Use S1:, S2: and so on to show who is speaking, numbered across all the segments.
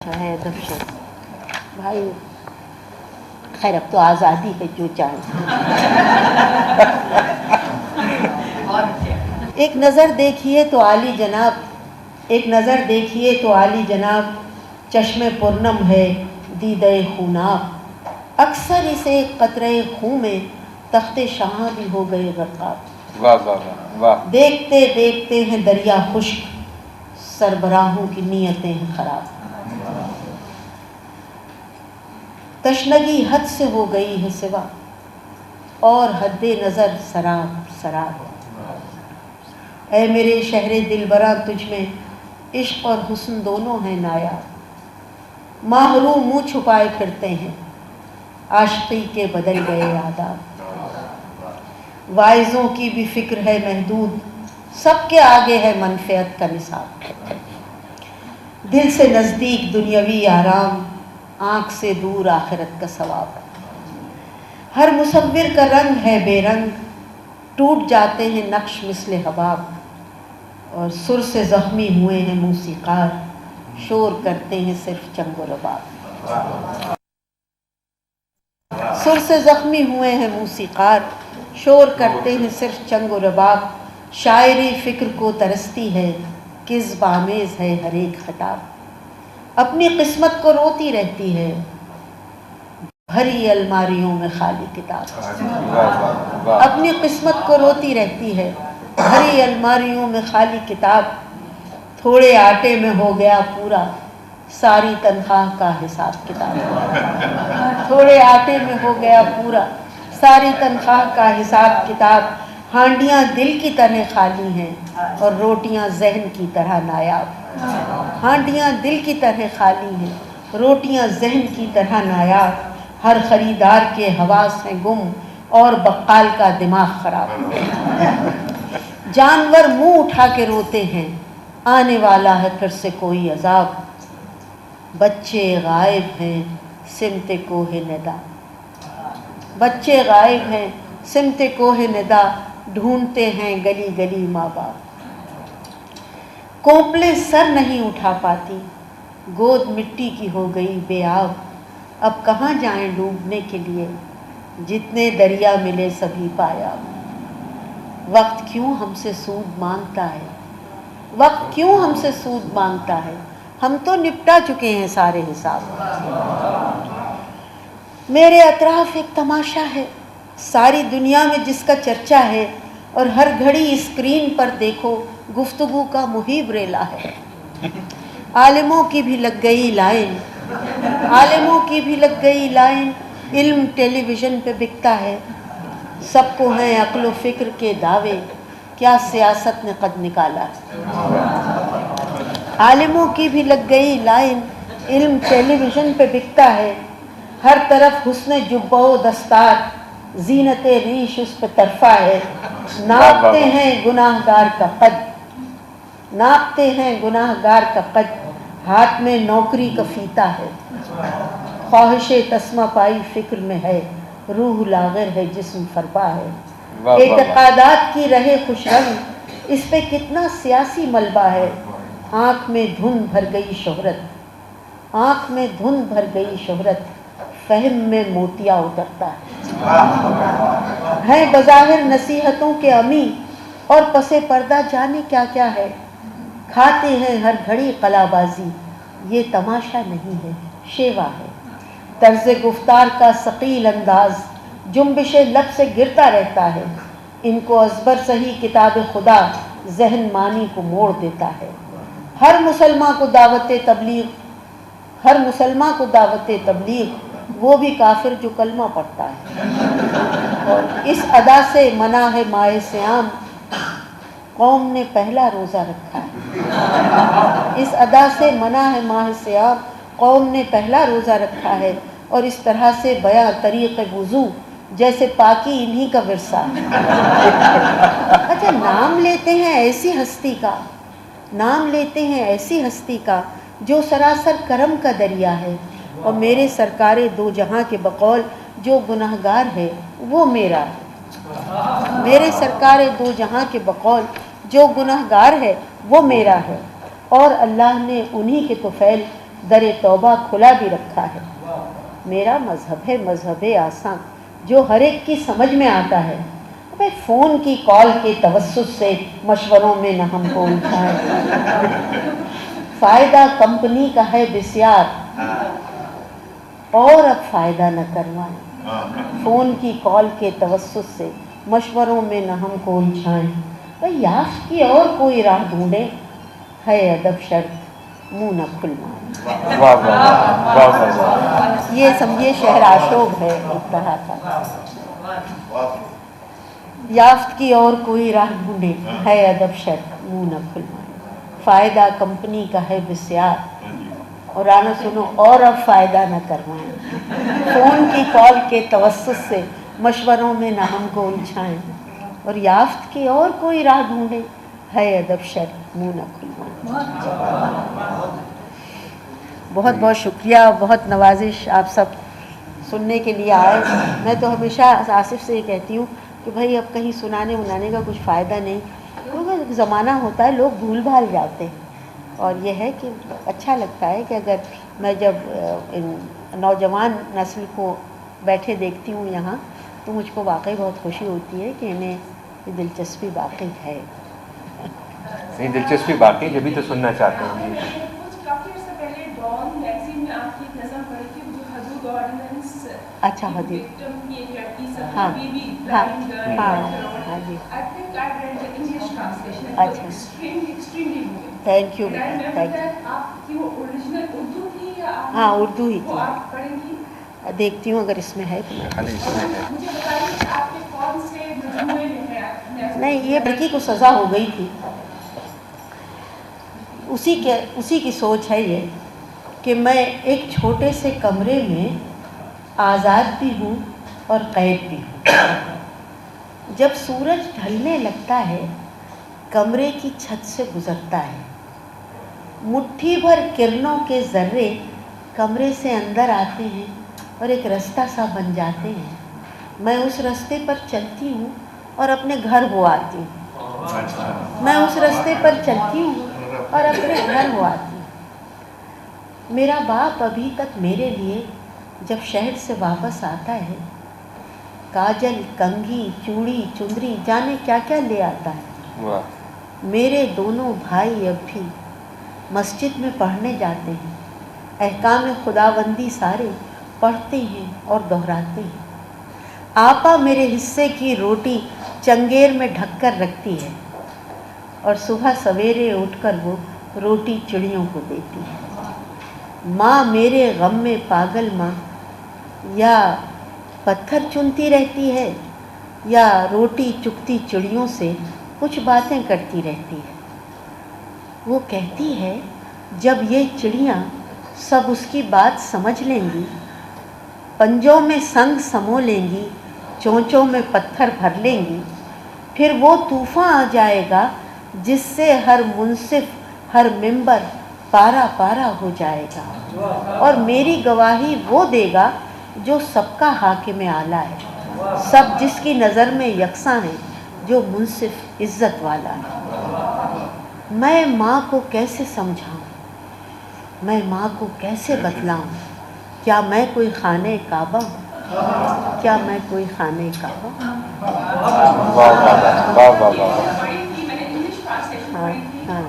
S1: ہے دہشت بھائی، خیر اب تو آزادی ہے، جو چاہے۔ ایک نظر دیکھیے تو عالی جناب، ایک نظر دیکھیے تو عالی جناب، چشم پرنم ہے دیدہ خوناب، اکثر اسے قطرے خون میں تخت شاہ بھی ہو گئے غرقاب۔
S2: واہ واہ واہ واہ۔
S1: دیکھتے دیکھتے ہیں دریا خشک، سربراہوں کی نیتیں ہیں خراب۔ تشنگی حد سے ہو گئی ہے سوا، اور حد نظر سراب سراب۔ اے میرے شہر دلبراں، تجھ میں عشق اور حسن دونوں ہیں نایاب، محروم منہ چھپائے پھرتے ہیں، عاشقی کے بدل گئے آداب۔ واعظوں کی بھی فکر ہے محدود، سب کے آگے ہے منفعت کا نصاب۔ دل سے نزدیک دنیاوی آرام، آنکھ سے دور آخرت کا ثواب۔ ہر مصور کا رنگ ہے بے رنگ، ٹوٹ جاتے ہیں نقش مثل حباب، اور سر سے زخمی ہوئے ہیں موسیقار، شور کرتے ہیں صرف چنگ و رباب۔ سر سے زخمی ہوئے ہیں موسیقار، شور کرتے ہیں صرف چنگ و رباب۔ شاعری فکر کو ترستی ہے، کذب آمیز ہے ہر ایک خطاب۔ اپنی قسمت کو روتی رہتی ہے، بھری الماریوں میں خالی کتاب۔ اپنی قسمت کو روتی رہتی ہے، بھری الماریوں میں خالی کتاب۔ تھوڑے آٹے میں ہو گیا پورا ساری تنخواہ کا حساب کتاب۔ تھوڑے آٹے میں ہو گیا پورا ساری تنخواہ کا حساب کتاب۔ ہانڈیاں دل کی طرح خالی ہیں اور روٹیاں ذہن کی طرح نایاب۔ ہانڈیاں دل کی طرح خالی ہیں، روٹیاں ذہن کی طرح نایاب۔ ہر خریدار کے حواس ہیں گم، اور بقال کا دماغ خراب۔ جانور منہ اٹھا کے روتے ہیں، آنے والا ہے پھر سے کوئی عذاب۔ بچے غائب ہیں سمت کوہ ندا، بچے غائب ہیں سمت کوہ ندا، ڈھونڈتے ہیں گلی گلی ماں باپ۔ کوپلیں سر نہیں اٹھا پاتی، گود مٹی کی ہو گئی بے آب۔ اب کہاں جائیں ڈوبنے کے لیے، جتنے دریا ملے سبھی پایاب۔ وقت کیوں ہم سے سود مانگتا ہے، وقت کیوں ہم سے سود مانگتا ہے، ہم تو نپٹا چکے ہیں سارے حساب۔ میرے اطراف ایک تماشا ہے، ساری دنیا میں جس کا چرچا ہے، اور ہر گھڑی اسکرین پر دیکھو گفتگو کا محیب ریلا ہے۔ عالموں کی بھی لگ گئی لائن، عالموں کی بھی لگ گئی لائن، علم ٹیلی ویژن پہ بکتا ہے۔ سب کو ہیں عقل و فکر کے دعوے، کیا سیاست نے قد نکالا ہے۔ عالموں کی بھی لگ گئی لائن، علم ٹیلی ویژن پہ بکتا ہے۔ ہر طرف حسن جبہ و دستار، زینت ریش اس پہ طرفہ ہے۔ ناپتے ہیں گناہ گار کا قد، ناپتے ہیں گناہ گار کا قد، ہاتھ میں نوکری کا فیتا ہے۔ خواہش تسمہ پائی فکر میں ہے، روح لاغر ہے جسم فرپا ہے۔ اعتقادات کی رہے خوش رنگ، اس پہ کتنا سیاسی ملبہ ہے۔ آنکھ میں دھند بھر گئی شہرت، آنکھ میں دھند بھر گئی شہرت، فہم میں موتیا اترتا ہے۔ بظاہر نصیحتوں کے امی، اور پس پردہ جانے کیا کیا ہے۔ کھاتے ہیں ہر گھڑی قلا بازی، یہ تماشا نہیں ہے شیوا ہے۔ طرز گفتار کا ثقیل انداز، جنبش لب سے گرتا رہتا ہے۔ ان کو ازبر سہی کتاب خدا، ذہن مانی کو موڑ دیتا ہے۔ ہر مسلمان کو دعوت تبلیغ، ہر مسلمان کو دعوت تبلیغ، وہ بھی کافر جو کلمہ پڑھتا ہے۔ اور اس ادا سے منع ہے ماہ صیام، قوم نے پہلا روزہ رکھا ہے۔ اس ادا سے منع ہے ماہ صیام، قوم نے پہلا روزہ رکھا ہے۔ اور اس طرح سے بیاں طریق وضو، جیسے پاکی انہی کا ورثہ ہے۔ اچھا، نام لیتے ہیں ایسی ہستی کا، نام لیتے ہیں ایسی ہستی کا جو سراسر کرم کا دریا ہے، اور میرے سرکار دو جہاں کے بقول جو گناہگار ہے وہ میرا ہے۔ میرے سرکار دو جہاں کے بقول جو گناہگار ہے وہ میرا ہے، اور اللہ نے انہی کے طفیل در توبہ کھلا بھی رکھا ہے. میرا مذہب ہے مذہب آسان جو ہر ایک کی سمجھ میں آتا ہے. ابے فون کی کال کے توسط سے مشوروں میں نہ ہم کو الجھائیں. فائدہ کمپنی کا ہے بسیار اور اب فائدہ نہ کروائیں. فون کی کال کے توسط سے مشوروں میں نہ ہم کو الجھائیں. بھئی یافت کی اور کوئی راہ ڈھونڈے ہے ادب شرط منہ نہ کھلوائیں. یہ سمجھے شہر آشوب ہے ایک طرح کا. یافت کی اور کوئی راہ ڈھونڈے ہے ادب شرط منہ نہ کھلوائیں. فائدہ کمپنی کا ہے بسیار اور آنا سنو اور اب فائدہ نہ کروائیں. فون کی کال کے توسط سے مشوروں میں نہ ہم کو الجھائیں. اور یافت کی اور کوئی راہ ڈھونڈے ہے ادب شرط منہ نہ کھلوائیں. بہت بہت شکریہ, بہت نوازش. آپ سب سننے کے لیے آئے. میں تو ہمیشہ آصف سے یہ کہتی ہوں کہ بھائی اب کہیں سنانے ونانے کا کچھ فائدہ نہیں, کیونکہ زمانہ ہوتا ہے لوگ بھول بھال جاتے ہیں. اور یہ ہے کہ اچھا لگتا ہے کہ اگر میں جب ان نوجوان نسل کو بیٹھے دیکھتی ہوں یہاں تو مجھ کو واقعی بہت خوشی ہوتی ہے کہ انہیں یہ دلچسپی باقی ہے.
S2: نہیں دلچسپی باقی جبھی تو سننا چاہتے ہیں.
S3: کافی عرصہ پہلے ڈان میگزین میں آپ کی ایک نظم پڑھی تھی جو حدود آرڈیننس.
S1: اچھا حدود.
S3: ہاں
S1: ہاں ہاں جی. اچھا تھینک یو تھینک یو. ہاں اردو ہی تھی. دیکھتی ہوں اگر اس میں ہے تو نہیں. یہ بلکہ کو سزا ہو گئی تھی. اسی کی سوچ ہے یہ کہ میں ایک چھوٹے سے کمرے میں آزاد بھی ہوں اور قید بھی ہوں. جب سورج ڈھلنے لگتا ہے کمرے کی چھت سے گزرتا ہے. مٹھی بھر کرنوں کے ذرے کمرے سے اندر آتے ہیں اور ایک رستہ سا بن جاتے ہیں. میں اس رستے پر چلتی ہوں اور اپنے گھر وہ آتی ہوں. میں اس رستے پر چلتی ہوں اور اپنے گھر وہ آتی ہوں. میرا باپ ابھی تک میرے لیے جب شہر سے واپس آتا ہے کاجل, کنگھی, چوڑی, چندری جانے کیا کیا لے آتا ہے. میرے دونوں بھائی اب بھی مسجد میں پڑھنے جاتے ہیں. احکام خداوندی سارے پڑھتے ہیں اور دہراتے ہیں. آپا میرے حصے کی روٹی چنگیر میں ڈھک کر رکھتی ہے اور صبح سویرے اٹھ کر وہ روٹی چڑیوں کو دیتی ہے. ماں میرے غم میں پاگل ماں یا پتھر چنتی رہتی ہے یا روٹی چکتی چڑیوں سے کچھ باتیں کرتی رہتی ہے. وہ کہتی ہے جب یہ چڑیاں سب اس کی بات سمجھ لیں گی, پنجوں میں سنگ سمو لیں گی, چونچوں میں پتھر بھر لیں گی, پھر وہ طوفان آ جائے گا جس سے ہر منصف ہر ممبر پارا پارا ہو جائے گا. اور میری گواہی وہ دے گا جو سب کا حاکم اعلیٰ ہے, سب جس کی نظر میں یکساں ہیں, جو منصف عزت والا ہے. میں ماں کو کیسے سمجھاؤں, میں ماں کو کیسے بتلاؤں, کیا میں کوئی خانہ کعبہ ہوں, کیا میں کوئی خانہ کعبہ ہوں. ہاں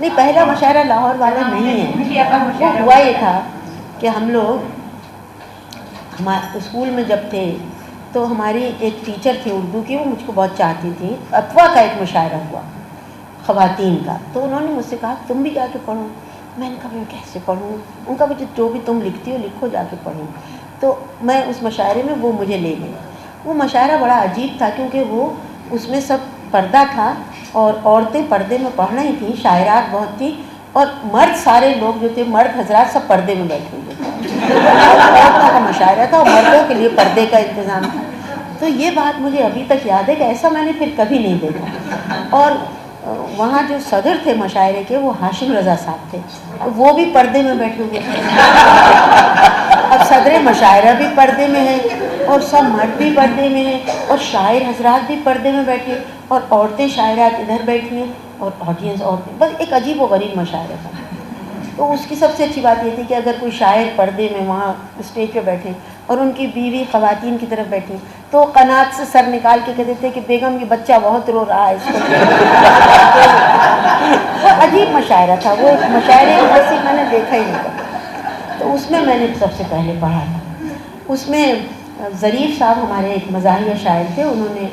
S1: نہیں, پہلا مشاعرہ لاہور والا نہیں ہے. وہ ہوا یہ تھا کہ ہم لوگ اسکول میں جب تھے تو ہماری ایک ٹیچر تھی اردو کی, وہ مجھ کو بہت چاہتی تھی. اتوا کا ایک مشاعرہ ہوا خواتین کا, تو انہوں نے مجھ سے کہا تم بھی جا کے پڑھو. میں نے کہا میں کیسے پڑھوں. ان کا جو بھی تم لکھتی ہو لکھو, جا کے پڑھو. تو میں اس مشاعرے میں وہ مجھے لے گئی. وہ مشاعرہ بڑا عجیب تھا کیونکہ وہ اس میں سب پردہ تھا اور عورتیں پردے میں پڑھ رہی تھیں, شاعرات بہت تھیں, اور مرد سارے لوگ جو تھے مرد حضرات سب پردے میں بیٹھے ہوئے تھے. عورتوں کا مشاعرہ تھا اور مردوں کے لیے پردے کا انتظام تھا. تو یہ بات مجھے ابھی تک یاد ہے کہ ایسا میں نے پھر کبھی نہیں دیکھا. اور وہاں جو صدر تھے مشاعرے کے وہ ہاشم رضا صاحب تھے, وہ بھی پردے میں بیٹھے ہوئے تھے. اب صدر مشاعرہ بھی پردے میں ہے اور سب مرد بھی پردے میں ہیں اور شاعر حضرات بھی پردے میں بیٹھے اور عورتیں شاعرات ادھر بیٹھی ہیں اور آڈینس عورتیں، بس ایک عجیب و غریب مشاعرہ تھا۔ تو اس کی سب سے اچھی بات یہ تھی کہ اگر کوئی شاعر پردے میں وہاں اسٹیج پہ بیٹھے اور ان کی بیوی خواتین کی طرف بیٹھی تو قناعت سے سر نکال کے کہتے تھے کہ بیگم یہ بچہ بہت رو رہا ہے اس کو۔ وہ عجیب مشاعرہ تھا، وہ ایک مشاعرے جیسی میں نے دیکھا ہی نہیں تھا۔ تو اس میں نے سب سے پہلے پڑھا تھا۔ اس میں ظریف صاحب ہمارے ایک مزاحیہ شاعر تھے، انہوں نے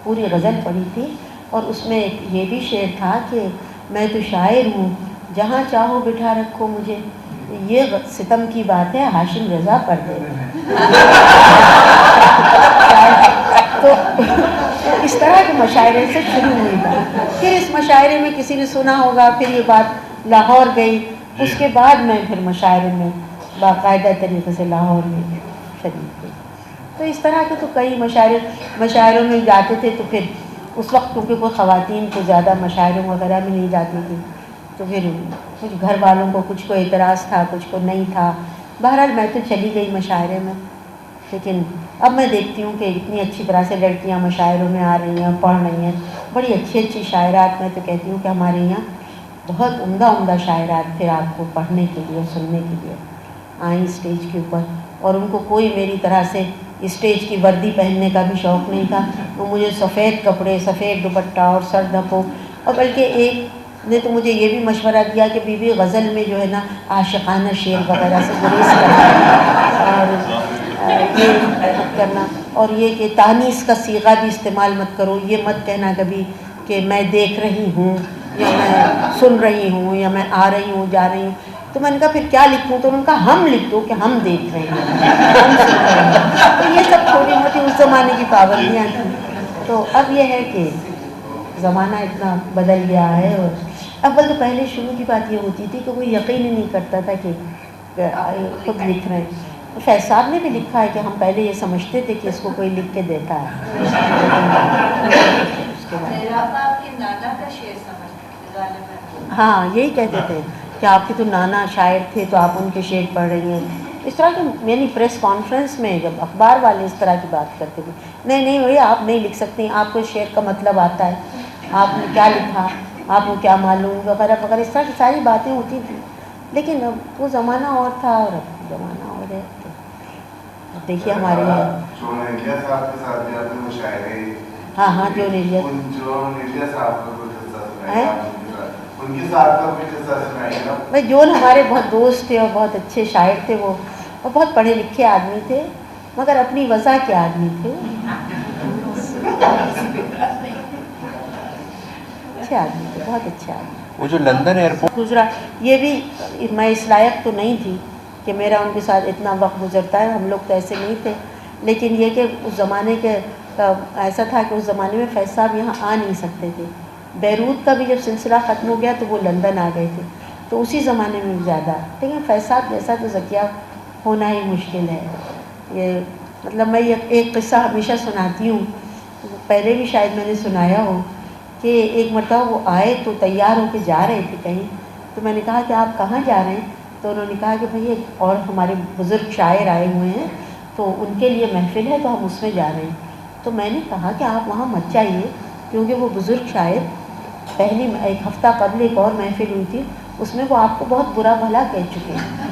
S1: پوری غزل پڑھی تھی اور اس میں ایک یہ بھی شعر تھا کہ میں تو شاعر ہوں جہاں چاہو بٹھا رکھو مجھے، یہ ستم کی بات ہے ہاشم رضا پردے میں۔ تو اس طرح کے مشاعرے سے شروع ہوئی بات، پھر اس مشاعرے میں کسی نے سنا ہوگا، پھر یہ بات لاہور گئی، اس کے بعد میں پھر مشاعرے میں باقاعدہ طریقے سے لاہور میں شریک ہوئی۔ تو اس طرح کے تو کئی مشاعروں میں جاتے تھے، تو پھر اس وقت کیونکہ کوئی خواتین کو زیادہ مشاعروں وغیرہ میں نہیں جاتی تھی، تو پھر کچھ گھر والوں کو کچھ کو اعتراض تھا، کچھ کو نہیں تھا۔ بہرحال میں تو چلی گئی مشاعرے میں، لیکن اب میں دیکھتی ہوں کہ اتنی اچھی طرح سے لڑکیاں مشاعروں میں آ رہی ہیں، پڑھ رہی ہیں، بڑی اچھی اچھی شاعرات۔ میں تو کہتی ہوں کہ ہمارے یہاں بہت عمدہ شاعرات پھر آپ کو پڑھنے کے لیے سننے کے لیے آئیں اسٹیج کے اوپر، اور ان کو کوئی میری طرح سے اسٹیج کی وردی پہننے کا بھی شوق نہیں تھا۔ وہ مجھے سفید کپڑے، سفید دوپٹہ اور سر ڈھکو، اور بلکہ ایک نے تو مجھے یہ بھی مشورہ دیا کہ بی بی غزل میں جو ہے نا عاشقانہ شعر وغیرہ سے گریز کرنا اور یہ مت کرنا، اور یہ کہ تانیث کا صیغہ بھی استعمال مت کرو، یہ مت کہنا کبھی کہ میں دیکھ رہی ہوں یا میں سن رہی ہوں یا میں آ رہی ہوں جا رہی ہوں۔ تو میں نے کہا پھر کیا لکھوں؟ تو انہوں نے کہا ہم لکھ دو کہ ہم دیکھ رہے ہیں، ہم سن رہے ہیں۔ تو یہ سب چھوٹی موٹی اس زمانے کی پابندیاں تھیں۔ تو اب یہ ہے کہ زمانہ اتنا بدل گیا ہے، اور اول تو پہلے شروع کی بات یہ ہوتی تھی کہ کوئی یقین ہی نہیں کرتا تھا کہ خود لکھ رہے ہیں۔ فیض صاحب نے بھی لکھا ہے کہ ہم پہلے یہ سمجھتے تھے کہ اس کو کوئی لکھ کے دیتا ہے۔ ہاں یہی کہتے تھے کہ آپ کے تو نانا شاعر تھے تو آپ ان کے شعر پڑھ رہی ہیں، اس طرح کے یعنی پریس کانفرنس میں جب اخبار والے اس طرح کی بات کرتے تھے، نہیں بھائی آپ نہیں لکھ سکتی، آپ کو شعر کا مطلب آتا ہے، آپ نے کیا لکھا، آپ کو کیا معلوم وغیرہ وغیرہ، اس طرح کی ساری باتیں ہوتی تھیں۔ لیکن اب وہ زمانہ اور تھا اور اب زمانہ اور ہے۔ تو دیکھیے ہمارے ہاں جو نیلیا بھائی جون ہمارے بہت دوست تھے اور بہت اچھے شاعر تھے، وہ اور بہت پڑھے لکھے آدمی تھے، مگر اپنی وضع کے آدمی تھے، اچھے آدمی تھے، بہت اچھے آدمی۔
S2: وہ جو لندن ایئرپورٹ
S1: گزرا، یہ بھی میں اس لائق تو نہیں تھی کہ میرا ان کے ساتھ اتنا وقت گزرتا ہے، ہم لوگ تو ایسے نہیں تھے، لیکن یہ کہ اس زمانے کے ایسا تھا کہ اس زمانے میں فیض صاحب یہاں آ نہیں سکتے تھے۔ بیروت کا بھی جب سلسلہ ختم ہو گیا تو وہ لندن آ گئے تھے، تو اسی زمانے میں زیادہ، لیکن فیض صاحب جیسا تو ذکیہ ہونا ہی مشکل ہے۔ یہ مطلب میں ایک قصہ ہمیشہ سناتی ہوں، پہلے بھی شاید میں نے سنایا ہو، کہ ایک مرتبہ وہ آئے تو تیار ہو کے جا رہے تھے کہیں، تو میں نے کہا کہ آپ کہاں جا رہے ہیں؟ تو انہوں نے کہا کہ بھئی ایک اور ہمارے بزرگ شاعر آئے ہوئے ہیں تو ان کے لیے محفل ہے تو ہم اس میں جا رہے ہیں۔ تو میں نے کہا کہ آپ وہاں مت جائیے، کیونکہ وہ بزرگ شاعر پہلی ایک ہفتہ قبل ایک اور محفل ہوئی تھی، اس میں وہ آپ کو بہت برا بھلا کہہ چکے ہیں۔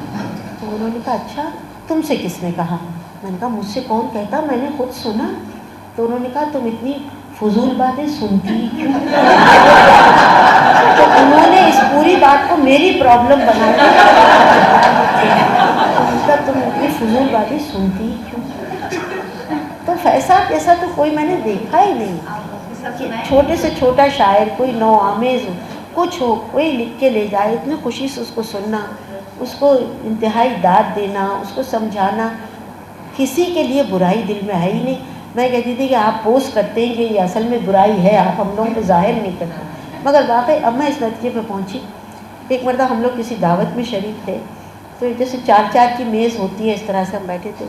S1: تو انہوں نے کہا اچھا تم سے کس نے کہا؟ میں نے کہا مجھ سے کون کہتا، میں نے خود سنا۔ تو انہوں نے کہا تم اتنی فضول باتیں سنتی کیوں؟ تو انہوں نے اس پوری بات کو میری پرابلم بنا دیا، تم اتنی فضول باتیں سنتی کیوں؟ تو فیض صاحب جیسا تو کوئی میں نے دیکھا ہی نہیں کہ چھوٹے سے چھوٹا شاعر کوئی نو آمیز ہو، کچھ ہو، کوئی لکھ کے لے جائے، اتنے خوشی سے اس کو سننا، اس کو انتہائی داد دینا، اس کو سمجھانا، کسی کے لیے برائی دل میں ہے ہی نہیں۔ میں کہتی تھی کہ آپ پوسٹ کرتے ہیں کہ یہ اصل میں برائی ہے، آپ ہم لوگوں کو ظاہر نہیں کرتے، مگر واقعی اب میں اس نتیجے پہ پہنچی۔ ایک مرتبہ ہم لوگ کسی دعوت میں شریک تھے، تو جیسے 4 کی میز ہوتی ہے اس طرح سے ہم بیٹھے تھے،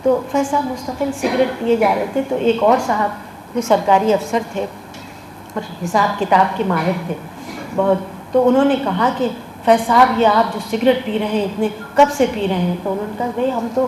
S1: تو فیض صاحب مستقل سگریٹ پیے جا رہے تھے، تو ایک اور صاحب جو سرکاری افسر تھے اور حساب کتاب کے ماہر تھے بہت، تو انہوں نے کہا کہ فیض صاحب یہ آپ جو سگریٹ پی رہے ہیں اتنے کب سے پی رہے ہیں؟ تو انہوں نے کہا بھئی ہم تو